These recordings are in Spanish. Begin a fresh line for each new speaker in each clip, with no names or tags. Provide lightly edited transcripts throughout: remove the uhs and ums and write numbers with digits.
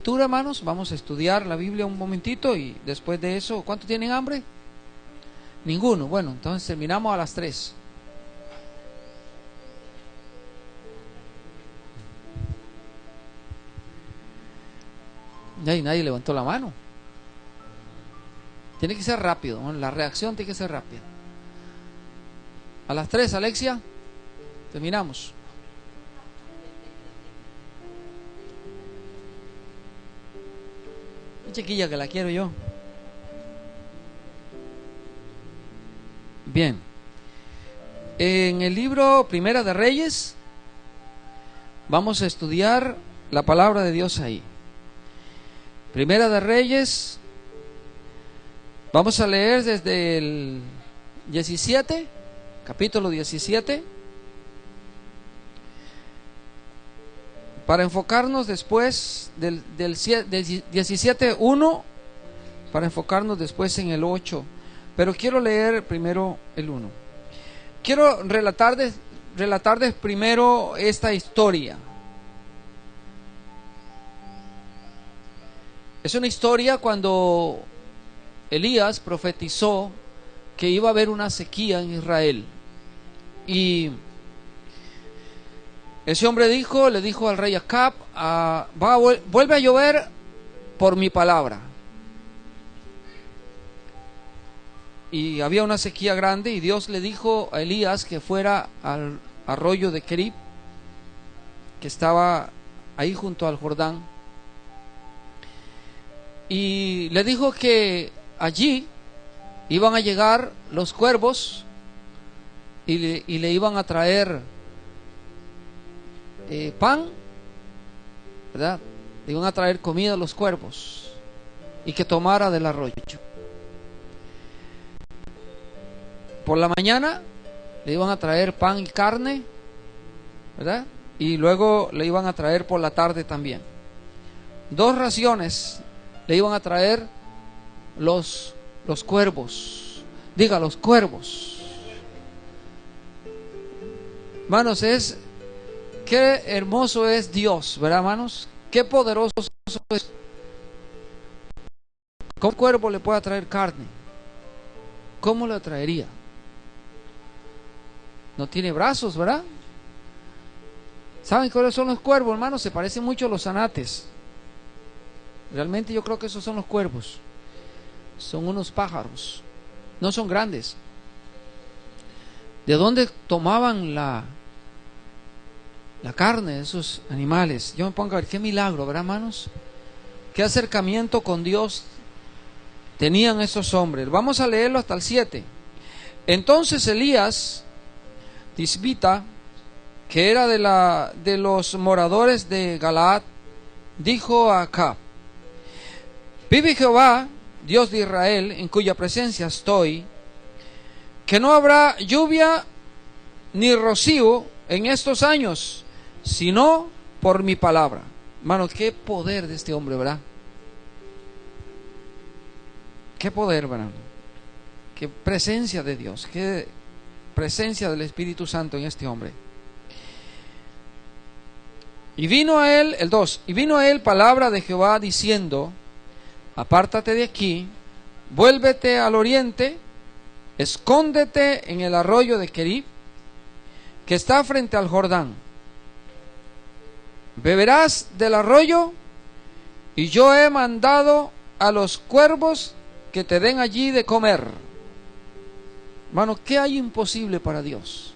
Hermanos, vamos a estudiar la Biblia un momentito y después de eso, ¿cuánto tienen hambre? Ninguno. Bueno, entonces terminamos a las 3. Ya, y nadie levantó la mano. Tiene que ser rápido, ¿no? La reacción tiene que ser rápida. A las 3, Alexia, terminamos. Chiquilla que la quiero yo. Bien. En el libro Primera de Reyes vamos a estudiar la palabra de Dios ahí. Primera de Reyes, vamos a leer desde el 17, capítulo 17, para enfocarnos después del 17:1, para enfocarnos después en el 8, pero quiero leer primero el 1. Quiero relatarles primero esta historia. Es una historia cuando Elías profetizó que iba a haber una sequía en Israel. Y ese hombre le dijo al rey Acab, vuelve a llover por mi palabra. Y había una sequía grande y Dios le dijo a Elías que fuera al arroyo de Kerib, que estaba ahí junto al Jordán. Y le dijo que allí iban a llegar los cuervos y le iban a traer pan, ¿verdad? Le iban a traer comida a los cuervos y que tomara del arroyo. Por la mañana le iban a traer pan y carne, ¿verdad? Y luego le iban a traer por la tarde también. 2 raciones le iban a traer los cuervos. Diga, los cuervos. Hermanos, qué hermoso es Dios, ¿verdad, hermanos? Qué poderoso es. ¿Cómo un cuervo le puede traer carne? ¿Cómo le traería? No tiene brazos, ¿verdad? ¿Saben cuáles son los cuervos, hermanos? Se parecen mucho a los zanates. Realmente yo creo que esos son los cuervos. Son unos pájaros. No son grandes. ¿De dónde tomaban la carne de esos animales? Yo me pongo a ver qué milagro, ¿verdad, hermanos? Qué acercamiento con Dios tenían esos hombres. Vamos a leerlo hasta el 7. Entonces Elías Tisbita, que era de los moradores de Galaad, dijo a Acab: vive Jehová, Dios de Israel, en cuya presencia estoy, que no habrá lluvia ni rocío en estos años, sino por mi palabra. Hermano, qué poder de este hombre, ¿verdad? Qué poder, ¿verdad? Qué presencia de Dios, qué presencia del Espíritu Santo en este hombre. Y vino a él, el 2, y vino a él palabra de Jehová diciendo: apártate de aquí, vuélvete al oriente, escóndete en el arroyo de Kerib, que está frente al Jordán. Beberás del arroyo, y yo he mandado a los cuervos que te den allí de comer. Hermano, ¿qué hay imposible para Dios?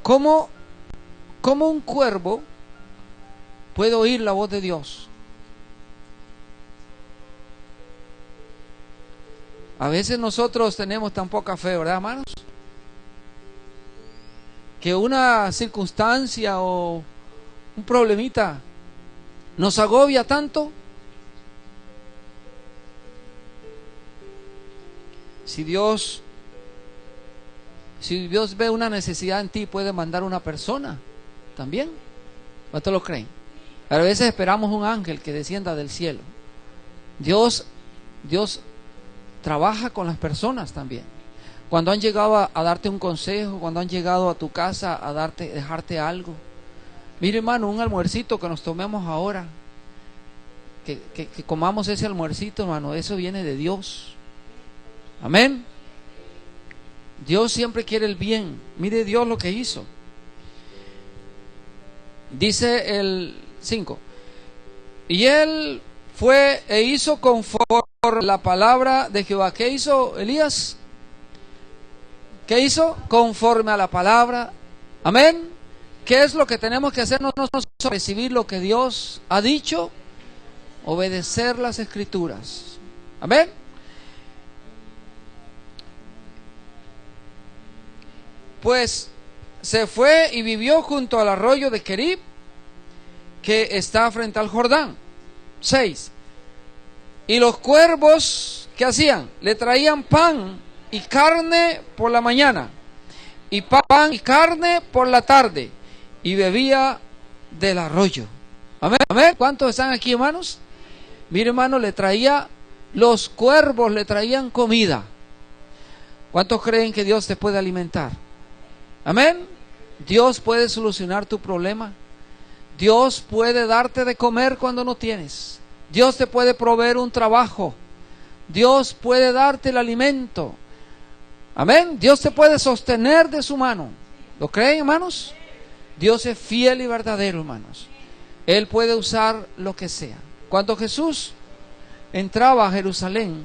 ¿Cómo un cuervo puede oír la voz de Dios? A veces nosotros tenemos tan poca fe, ¿verdad, hermanos? Que una circunstancia o un problemita nos agobia tanto. Si Dios ve una necesidad en ti, puede mandar una persona también. ¿Cuántos lo creen? A veces esperamos un ángel que descienda del cielo. Dios trabaja con las personas también. Cuando han llegado a darte un consejo, cuando han llegado a tu casa a dejarte algo, Mire, hermano, un almuercito que nos tomemos ahora, que comamos ese almuercito, hermano, eso viene de Dios. Amén. Dios siempre quiere el bien. Mire Dios lo que hizo. Dice el 5. Y él fue e hizo conforme a la palabra de Jehová. ¿Qué hizo Elías? ¿Qué hizo? Conforme a la palabra. Amén. ¿Qué es lo que tenemos que hacer nosotros? Recibir lo que Dios ha dicho, obedecer las escrituras. Amén. Pues se fue y vivió junto al arroyo de Querib, que está frente al Jordán. 6. Y los cuervos, ¿qué hacían? Le traían pan y carne por la mañana, y pan y carne por la tarde, y bebía del arroyo. Amén. Amén. ¿Cuántos están aquí, hermanos? Mire, hermano, los cuervos le traían comida. ¿Cuántos creen que Dios te puede alimentar? Amén. Dios puede solucionar tu problema. Dios puede darte de comer cuando no tienes. Dios te puede proveer un trabajo. Dios puede darte el alimento. Amén. Dios te puede sostener de su mano. ¿Lo creen, hermanos? Dios es fiel y verdadero, hermanos. Él puede usar lo que sea. Cuando Jesús entraba a Jerusalén,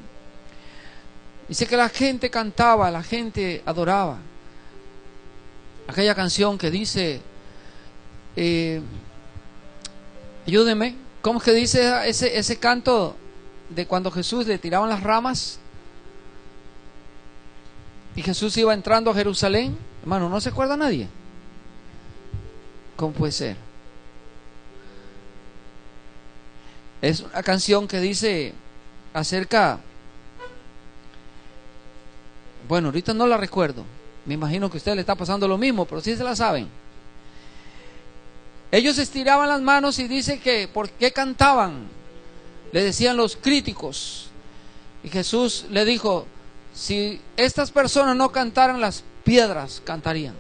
dice que la gente cantaba, la gente adoraba. Aquella canción que dice, ayúdeme, ¿cómo es que dice ese canto de cuando Jesús le tiraban las ramas y Jesús iba entrando a Jerusalén? Hermano, ¿no se acuerda nadie? ¿Cómo puede ser? Es una canción que dice acerca, bueno, ahorita no la recuerdo. Me imagino que a usted le está pasando lo mismo, pero sí se la saben. Ellos estiraban las manos y dice que ¿por qué cantaban? Le decían los críticos. Y Jesús le dijo, si estas personas no cantaran, las piedras cantarían.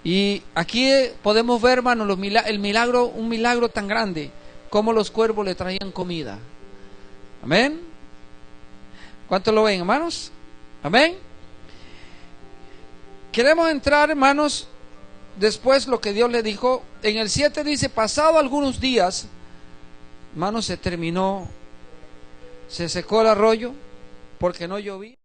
Y aquí podemos ver, hermano, un milagro tan grande, como los cuervos le traían comida. Amén. ¿Cuántos lo ven, hermanos? Amén. Queremos entrar, hermanos, después lo que Dios le dijo. En el 7 dice, pasado algunos días, hermanos, se secó el arroyo porque no llovía.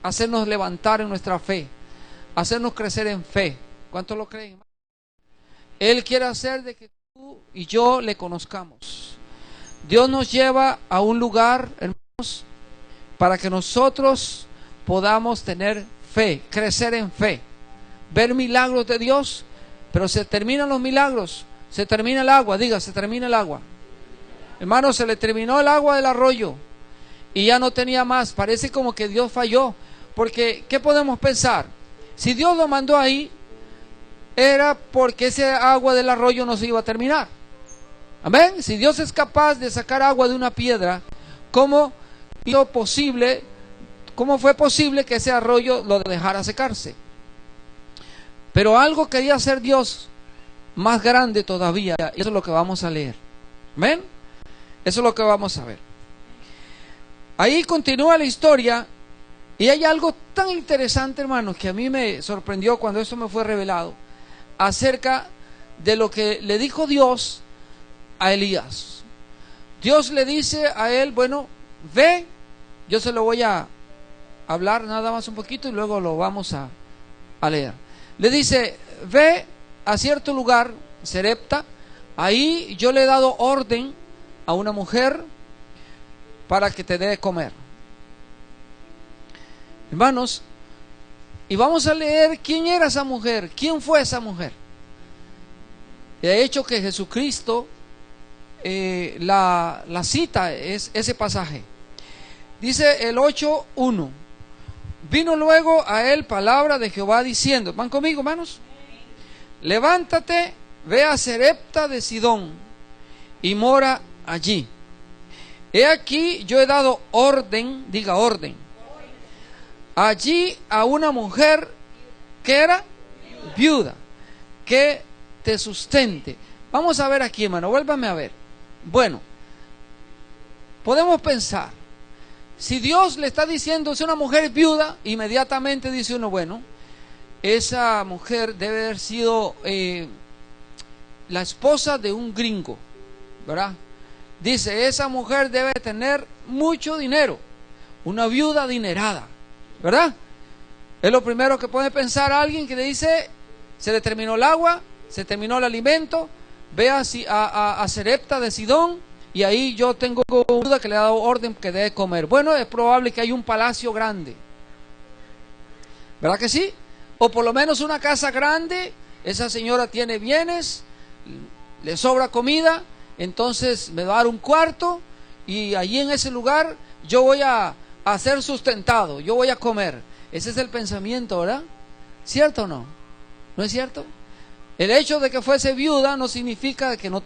Hacernos levantar en nuestra fe, hacernos crecer en fe. ¿Cuántos lo creen? Él quiere hacer de que tú y yo le conozcamos. Dios nos lleva a un lugar, hermanos, para que nosotros podamos tener fe, crecer en fe, ver milagros de Dios. Pero se terminan los milagros, se termina el agua, diga, se termina el agua. Hermano, se le terminó el agua del arroyo y ya no tenía más. Parece como que Dios falló, porque ¿qué podemos pensar? Si Dios lo mandó ahí, era porque ese agua del arroyo no se iba a terminar. Amén. Si Dios es capaz de sacar agua de una piedra, ¿cómo fue posible que ese arroyo lo dejara secarse? Pero algo quería hacer Dios más grande todavía, y eso es lo que vamos a leer. Amén. Eso es lo que vamos a ver. Ahí continúa la historia y hay algo tan interesante, hermanos, que a mí me sorprendió cuando esto me fue revelado, acerca de lo que le dijo Dios a Elías. Dios le dice a él, bueno, ve, yo se lo voy a hablar nada más un poquito y luego lo vamos a leer. Le dice, ve a cierto lugar, Serepta, ahí yo le he dado orden a una mujer para que te dé de comer. Hermanos, y vamos a leer quién era esa mujer, quién fue esa mujer. De hecho que Jesucristo la cita es ese pasaje. Dice el 8:1. Vino luego a él palabra de Jehová diciendo, ¿van conmigo, hermanos? Levántate, ve a Sarepta de Sidón y mora allí. He aquí yo he dado orden, diga orden, allí a una mujer que era viuda, que te sustente. Vamos a ver aquí, hermano, vuélvame a ver. Bueno, podemos pensar, si Dios le está diciendo es una mujer viuda, inmediatamente dice uno, bueno, esa mujer debe haber sido la esposa de un gringo, ¿verdad? Dice, esa mujer debe tener mucho dinero, una viuda adinerada, ¿verdad? Es lo primero que puede pensar alguien que le dice, se le terminó el agua, se terminó el alimento, ve a Sarepta de Sidón, y ahí yo tengo una viuda que le ha dado orden que debe comer. Bueno, es probable que haya un palacio grande, ¿verdad que sí? O por lo menos una casa grande, esa señora tiene bienes, le sobra comida, entonces me va a dar un cuarto, y allí en ese lugar yo voy a ser sustentado, yo voy a comer. Ese es el pensamiento, ¿verdad? ¿Cierto o no? ¿No es cierto? El hecho de que fuese viuda no significa que no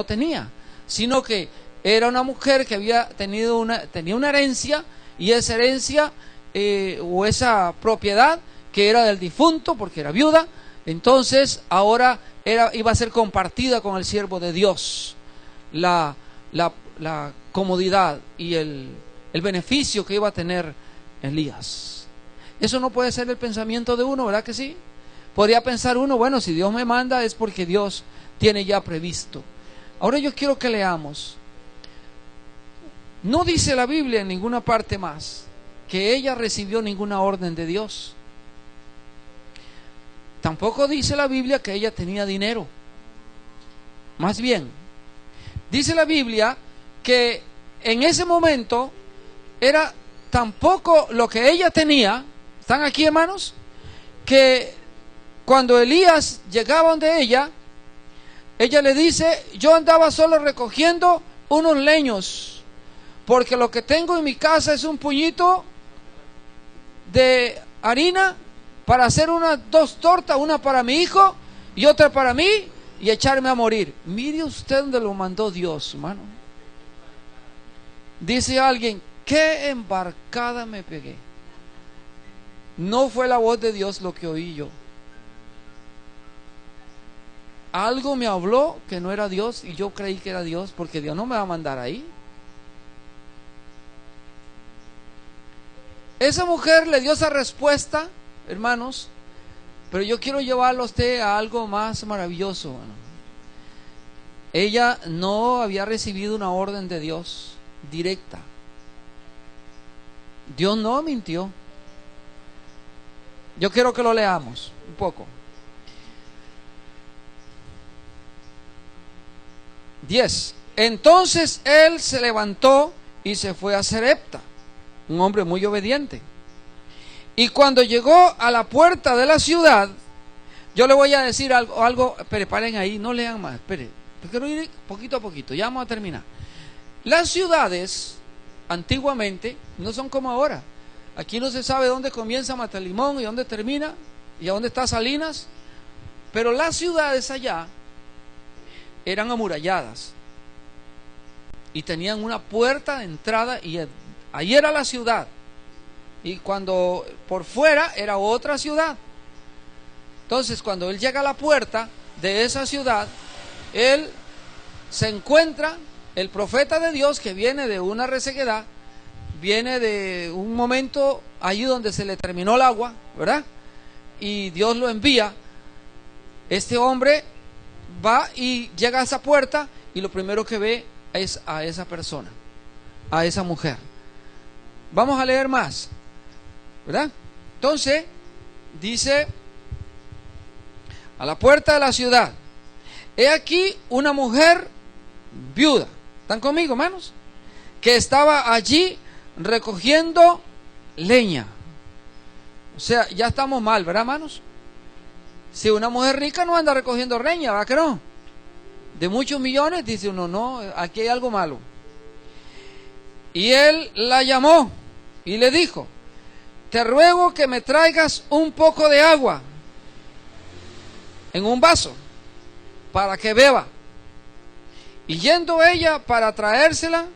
tenía, sino que era una mujer que había tenía una herencia, y esa herencia o esa propiedad que era del difunto, porque era viuda, entonces ahora iba a ser compartida con el siervo de Dios, la comodidad y el beneficio que iba a tener Elías. Eso no puede ser el pensamiento de uno, ¿verdad que sí? Podría pensar uno, bueno, si Dios me manda es porque Dios tiene ya previsto. Ahora yo quiero que leamos. No dice la Biblia en ninguna parte más que ella recibió ninguna orden de Dios. Tampoco dice la Biblia que ella tenía dinero. Más bien, dice la Biblia que en ese momento era tan poco lo que ella tenía. ¿Están aquí, hermanos? Que cuando Elías llegaba donde ella le dice, yo andaba solo recogiendo unos leños, porque lo que tengo en mi casa es un puñito de harina para hacer unas 2 tortas, una para mi hijo y otra para mí, y echarme a morir. Mire usted dónde lo mandó Dios, hermano. Dice alguien, qué embarcada me pegué. No fue la voz de Dios lo que oí yo. Algo me habló que no era Dios, y yo creí que era Dios, porque Dios no me va a mandar ahí. Esa mujer le dio esa respuesta, hermanos, pero yo quiero llevarlo a usted a algo más maravilloso, hermano. Ella no había recibido una orden de Dios directa. Dios no mintió. Yo quiero que lo leamos un poco. 10. Entonces él se levantó y se fue a Sarepta, un hombre muy obediente. Y cuando llegó a la puerta de la ciudad, yo le voy a decir algo, paren ahí, no lean más, quiero ir poquito a poquito, ya vamos a terminar. Las ciudades antiguamente no son como ahora. Aquí no se sabe dónde comienza Matalimón y dónde termina, y a dónde está Salinas, pero las ciudades allá eran amuralladas y tenían una puerta de entrada, y ahí era la ciudad, y cuando por fuera era otra ciudad. Entonces cuando él llega a la puerta de esa ciudad, él se encuentra el profeta de Dios, que viene de una resequedad, viene de un momento allí donde se le terminó el agua, ¿verdad? Y Dios lo envía. Este hombre va y llega a esa puerta, y lo primero que ve es a esa persona, a esa mujer. Vamos a leer más, ¿verdad? Entonces dice, a la puerta de la ciudad, he aquí una mujer viuda. ¿Están conmigo, hermanos? Que estaba allí recogiendo leña. O sea, ya estamos mal, ¿verdad, hermanos? Si una mujer rica no anda recogiendo leña, ¿verdad que no? de muchos millones, dice uno, no, aquí hay algo malo. Y él la llamó y le dijo: te ruego que me traigas un poco de agua en un vaso para que beba. Y yendo ella para traérsela,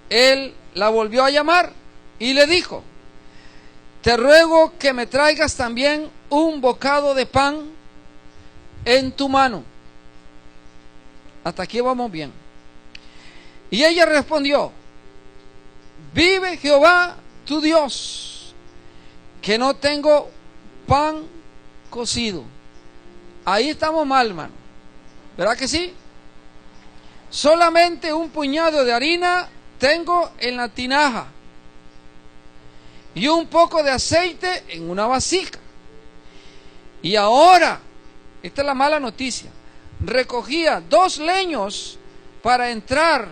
él la volvió a llamar y le dijo: te ruego que me traigas también un bocado de pan en tu mano. Hasta aquí vamos bien. Y ella respondió: vive Jehová tu Dios, que no tengo pan cocido. Ahí estamos mal, hermano. ¿Verdad que sí? Solamente un puñado de harina tengo en la tinaja y un poco de aceite en una vasija. Y ahora, esta es la mala noticia, recogía 2 leños para entrar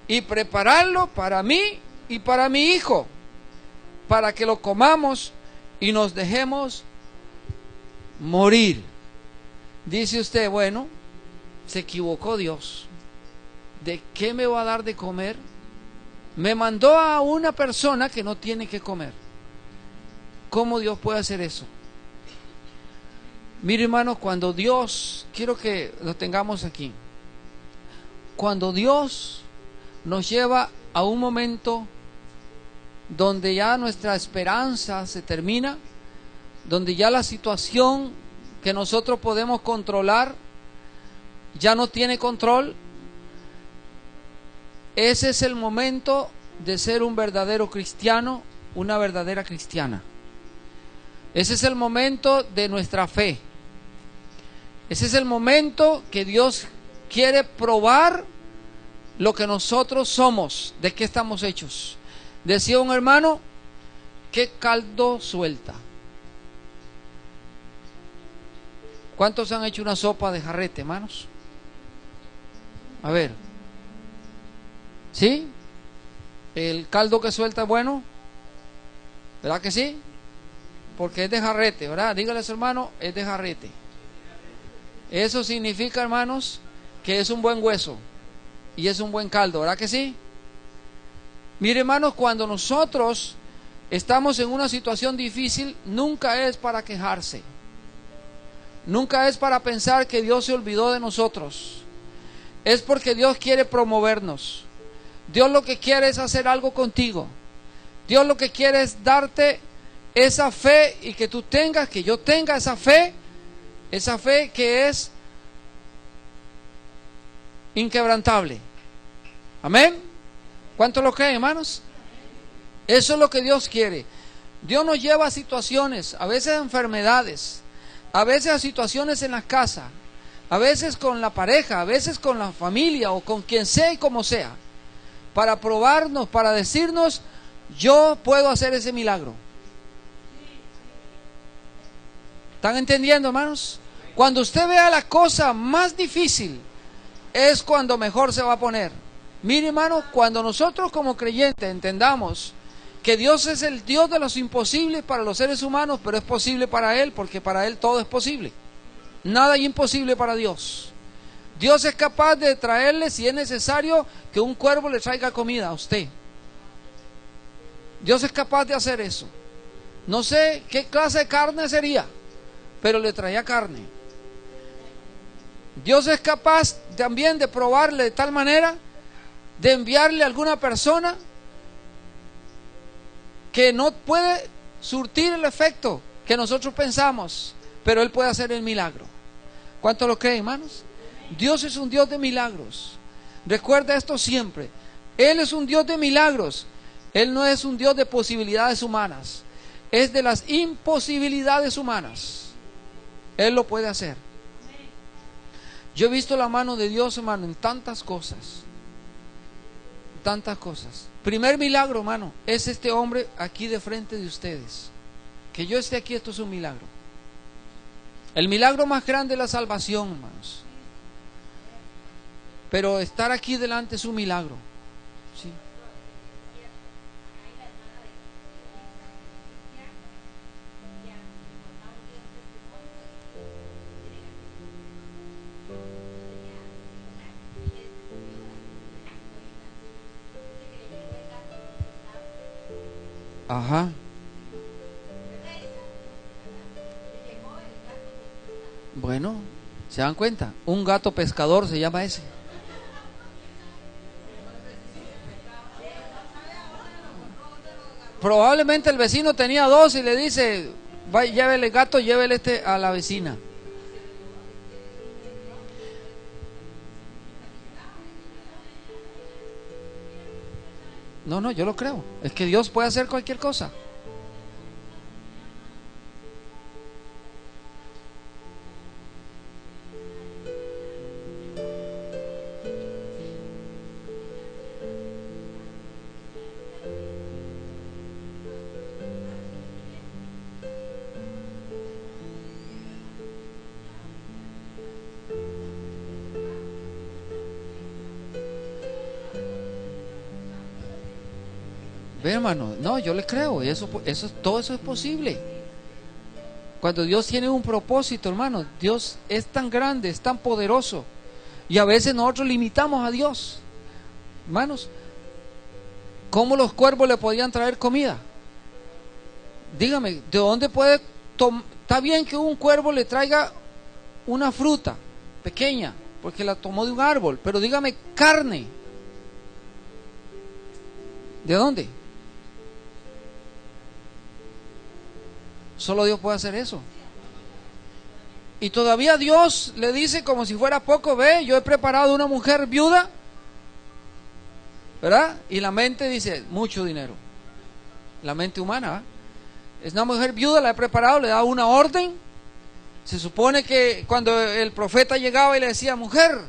y prepararlo para mí y para mi hijo, para que lo comamos y nos dejemos morir. Dice usted, bueno, se equivocó Dios. ¿De qué me va a dar de comer? Me mandó a una persona que no tiene que comer. ¿Cómo Dios puede hacer eso? Mire, hermano, cuando Dios, quiero que lo tengamos aquí, cuando Dios nos lleva a un momento donde ya nuestra esperanza se termina, donde ya la situación que nosotros podemos controlar ya no tiene control, ese es el momento de ser un verdadero cristiano, una verdadera cristiana. Ese es el momento de nuestra fe. Ese es el momento que Dios quiere probar lo que nosotros somos, de qué estamos hechos. Decía un hermano: qué caldo suelta. ¿Cuántos han hecho una sopa de jarrete, hermanos? A ver. ¿Sí? ¿El caldo que suelta es bueno? ¿Verdad que sí? Porque es de jarrete, ¿verdad? Dígale a su hermano, es de jarrete. Eso significa, hermanos, que es un buen hueso y es un buen caldo, ¿verdad que sí? Mire, hermanos, cuando nosotros estamos en una situación difícil, nunca es para quejarse. Nunca es para pensar que Dios se olvidó de nosotros. Es porque Dios quiere promovernos. Dios lo que quiere es hacer algo contigo. Dios lo que quiere es darte esa fe y que tú tengas, que yo tenga esa fe que es inquebrantable. Amén. ¿Cuánto lo creen, hermanos? Eso es lo que Dios quiere. Dios nos lleva a situaciones, a veces a enfermedades, a veces a situaciones en la casa, a veces con la pareja, a veces con la familia o con quien sea y como sea, para probarnos, para decirnos: yo puedo hacer ese milagro. ¿Están entendiendo, hermanos? Cuando usted vea la cosa más difícil, es cuando mejor se va a poner. Mire, hermano, cuando nosotros como creyentes entendamos que Dios es el Dios de los imposibles para los seres humanos, pero es posible para Él, porque para Él todo es posible. Nada es imposible para Dios. Dios es capaz de traerle, si es necesario, que un cuervo le traiga comida a usted. Dios es capaz de hacer eso. No sé qué clase de carne sería, pero le traía carne. Dios es capaz también de probarle de tal manera, de enviarle a alguna persona que no puede surtir el efecto que nosotros pensamos, pero Él puede hacer el milagro. ¿Cuánto lo creen, hermanos? Dios es un Dios de milagros. Recuerda esto siempre. Él es un Dios de milagros. Él no es un Dios de posibilidades humanas. Es de las imposibilidades humanas. Él lo puede hacer. Yo he visto la mano de Dios, hermano, en tantas cosas. Tantas cosas. Primer milagro, hermano, es este hombre aquí de frente de ustedes. Que yo esté aquí, esto es un milagro. El milagro más grande es la salvación, hermanos. Pero estar aquí delante es un milagro. ¿Sí? Ajá. Bueno, ¿se dan cuenta? Un gato pescador se llama ese. Probablemente el vecino tenía dos y le dice, vaya, llévele el gato, llévele este a la vecina. No, yo lo creo. Es que Dios puede hacer cualquier cosa. Ve, hermano, no, yo le creo, y todo eso es posible. Cuando Dios tiene un propósito, hermano, Dios es tan grande, es tan poderoso, y a veces nosotros limitamos a Dios. Hermanos, ¿cómo los cuervos le podían traer comida? Dígame, ¿de dónde puede está bien que un cuervo le traiga una fruta pequeña, porque la tomó de un árbol, pero dígame, carne, ¿de dónde? Solo Dios puede hacer eso. Y todavía Dios le dice como si fuera poco, ve, yo he preparado una mujer viuda, ¿verdad? Y la mente dice, mucho dinero. La mente humana, ¿verdad? Es una mujer viuda, la he preparado, le da una orden. Se supone que cuando el profeta llegaba y le decía, mujer,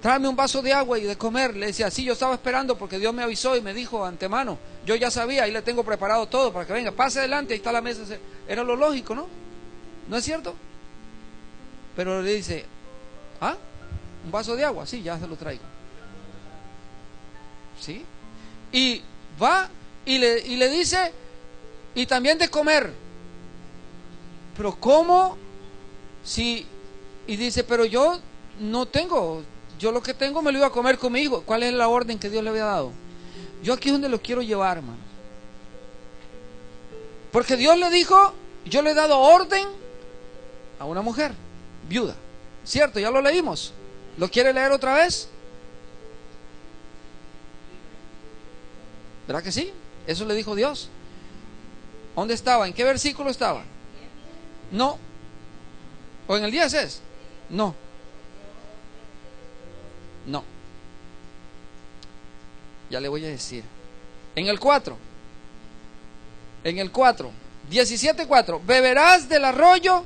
tráeme un vaso de agua y de comer, le decía, sí, yo estaba esperando porque Dios me avisó y me dijo antemano, yo ya sabía, ahí le tengo preparado todo para que venga, pase adelante, ahí está la mesa. Era lo lógico, ¿no? ¿No es cierto? Pero le dice, un vaso de agua, sí, ya se lo traigo. ¿Sí? Y va y le dice, y también de comer. Pero ¿cómo? Si, y dice, pero yo no tengo, yo lo que tengo me lo iba a comer con mi hijo. ¿Cuál es la orden que Dios le había dado? Yo aquí es donde lo quiero llevar, hermano. Porque Dios le dijo, yo le he dado orden a una mujer viuda. ¿Cierto? Ya lo leímos. ¿Lo quiere leer otra vez? ¿Verdad que sí? Eso le dijo Dios. ¿Dónde estaba? ¿En qué versículo estaba? No. ¿O en el 10 es? No. No. Ya le voy a decir. En el 4. En el 4. 17:4. Beberás del arroyo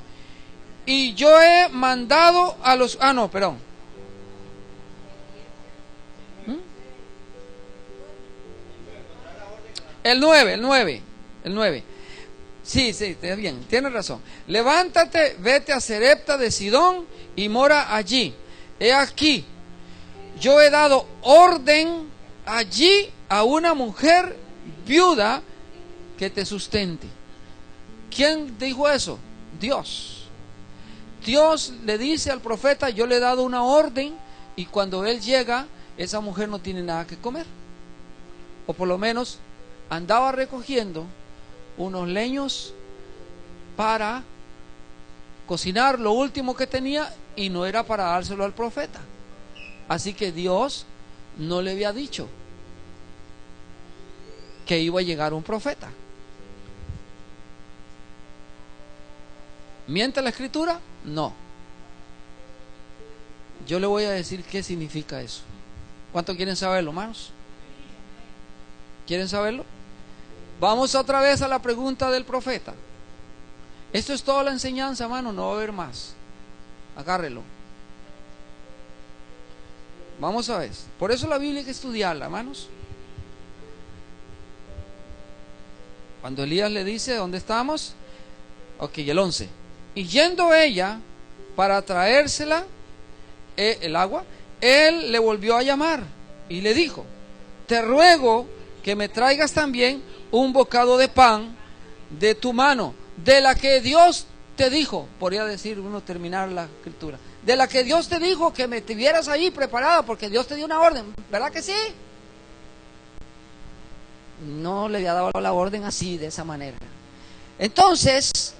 y yo he mandado a los... no, perdón. El 9. Sí, está bien, tienes razón. Levántate, vete a Sarepta de Sidón y mora allí. He aquí, yo he dado orden allí a una mujer viuda que te sustente. ¿Quién dijo eso? Dios. Dios le dice al profeta, yo le he dado una orden, y cuando él llega, esa mujer no tiene nada que comer. O por lo menos andaba recogiendo unos leños para cocinar lo último que tenía, y no era para dárselo al profeta. Así que Dios no le había dicho que iba a llegar un profeta. ¿Miente la escritura? No. Yo le voy a decir qué significa eso. ¿Cuánto quieren saberlo, hermanos? ¿Quieren saberlo? Vamos otra vez a la pregunta del profeta. Esto es toda la enseñanza, hermano, no va a haber más. Agárrelo. Vamos a ver. Por eso la Biblia hay que estudiarla, hermanos. Cuando Elías le dice, ¿dónde estamos? Ok, el 11. Y yendo ella para traérsela el agua, él le volvió a llamar y le dijo, te ruego que me traigas también un bocado de pan de tu mano, de la que Dios te dijo, podría decir uno, terminar la escritura, de la que Dios te dijo que me tuvieras ahí preparada, porque Dios te dio una orden, ¿verdad que sí?
no le había dado la orden así, de esa manera. Entonces,